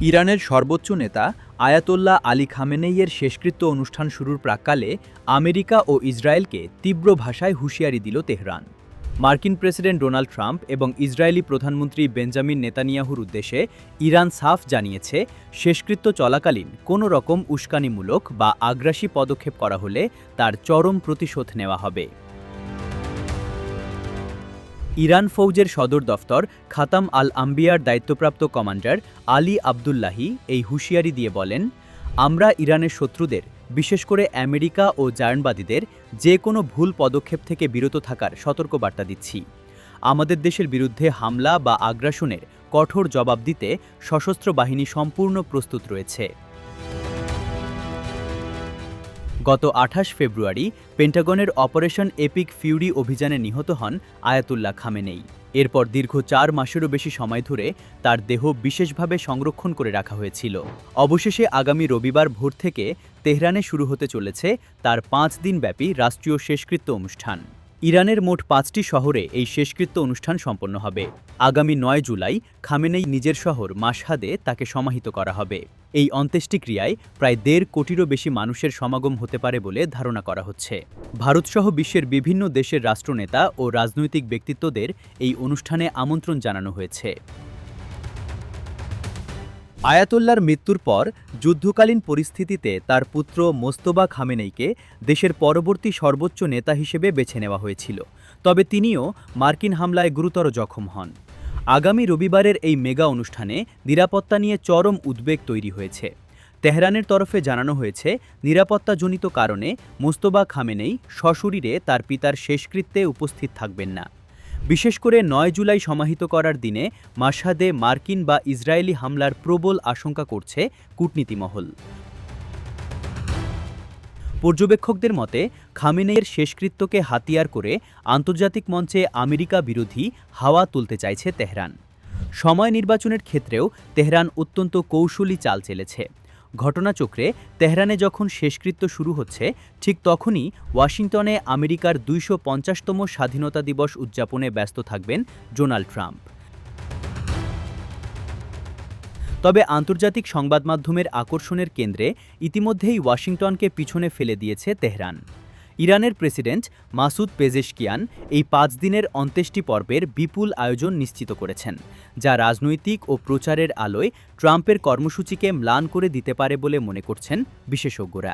ইরানের সর্বোচ্চ নেতা আয়াতোল্লাহ আলী খামেনেইয়ের শেষকৃত্য অনুষ্ঠান শুরুর প্রাক্কালে আমেরিকা ও ইসরায়েলকে তীব্র ভাষায় হুঁশিয়ারি দিল তেহরান। মার্কিন প্রেসিডেন্ট ডোনাল্ড ট্রাম্প এবং ইসরায়েলি প্রধানমন্ত্রী বেঞ্জামিন নেতানিয়াহুর উদ্দেশ্যে ইরান সাফ জানিয়েছে, শেষকৃত্য চলাকালীন কোনো রকম উস্কানিমূলক বা আগ্রাসী পদক্ষেপ করা হলে তার চরম প্রতিশোধ নেওয়া হবে। ইরান ফৌজের সদর দফতর খাতাম আল আম্বিয়ার দায়িত্বপ্রাপ্ত কমান্ডার আলী আবদুল্লাহি এই হুঁশিয়ারি দিয়ে বলেন, আমরা ইরানের শত্রুদের, বিশেষ করে আমেরিকা ও জার্মানিদের যে কোনো ভুল পদক্ষেপ থেকে বিরত থাকার সতর্কবার্তা দিচ্ছি। আমাদের দেশের বিরুদ্ধে হামলা বা আগ্রাসনের কঠোর জবাব দিতে সশস্ত্র বাহিনী সম্পূর্ণ প্রস্তুত রয়েছে। গত ২৮ ফেব্রুয়ারি পেন্টাগনের অপারেশন এপিক ফিউরি অভিযানে নিহত হন আয়াতুল্লাহ খামেনেই। এরপর দীর্ঘ ৪ মাসেরও বেশি সময় ধরে তার দেহ বিশেষভাবে সংরক্ষণ করে রাখা হয়েছিল। অবশেষে আগামী রবিবার ভোর থেকে তেহরানে শুরু হতে চলেছে তার ৫ দিনব্যাপী রাষ্ট্রীয় শেষকৃত্য অনুষ্ঠান। ইরানের মোট ৫টি শহরে এই শেষকৃত্য অনুষ্ঠান সম্পন্ন হবে। আগামী ৯ জুলাই খামেনেই নিজের শহর মাশহাদে তাকে সমাহিত করা হবে। এই অন্ত্যেষ্টিক্রিয়ায় প্রায় ১.৫ কোটিরও বেশি মানুষের সমাগম হতে পারে বলে ধারণা করা হচ্ছে। ভারতসহ বিশ্বের বিভিন্ন দেশের রাষ্ট্রনেতা ও রাজনৈতিক ব্যক্তিত্বদের এই অনুষ্ঠানে আমন্ত্রণ জানানো হয়েছে। আয়াতোল্লাহর মৃত্যুর পর যুদ্ধকালীন পরিস্থিতিতে তার পুত্র মোজতবা খামেনেইকে দেশের পরবর্তী সর্বোচ্চ নেতা হিসেবে বেছে নেওয়া হয়েছিল, তবে তিনিও মার্কিন হামলায় গুরুতর জখম হন। আগামী রবিবারের এই মেগা অনুষ্ঠানে নিরাপত্তা নিয়ে চরম উদ্বেগ তৈরি হয়েছে। তেহরানের তরফে জানানো হয়েছে, নিরাপত্তাজনিত কারণে মোজতবা খামেনেই সশরীরে তার পিতার শেষকৃত্যে উপস্থিত থাকবেন না। বিশেষ করে ৯ জুলাই সমাহিত করার দিনে মাশহাদে মার্কিন বা ইসরায়েলি হামলার প্রবল আশঙ্কা করছে কূটনীতিমহল। পর্যবেক্ষকদের মতে, খামেনেইয়ের শেষকৃত্যকে হাতিয়ার করে আন্তর্জাতিক মঞ্চে আমেরিকা বিরোধী হাওয়া তুলতে চাইছে তেহরান। সময় নির্বাচনের ক্ষেত্রেও তেহরান অত্যন্ত কৌশলী চাল চেলেছে। ঘটনাচক্রে তেহরানে যখন শেষকৃত্য শুরু হচ্ছে, ঠিক তখনই ওয়াশিংটনে আমেরিকার ২৫০তম স্বাধীনতা দিবস উদযাপনে ব্যস্ত থাকবেন ডোনাল্ড ট্রাম্প। তবে আন্তর্জাতিক সংবাদ মাধ্যমের আকর্ষণের কেন্দ্রে ইতিমধ্যেই ওয়াশিংটনকে পিছনে ফেলে দিয়েছে তেহরান। ইরানের প্রেসিডেন্ট মাসুদ পেজেশকিয়ান এই ৫ দিনের অন্ত্যেষ্টি পর্বের বিপুল আয়োজন নিশ্চিত করেছেন, যা রাজনৈতিক ও প্রচারের আলোয় ট্রাম্পের কর্মসূচিকে ম্লান করে দিতে পারে বলে মনে করছেন বিশেষজ্ঞরা।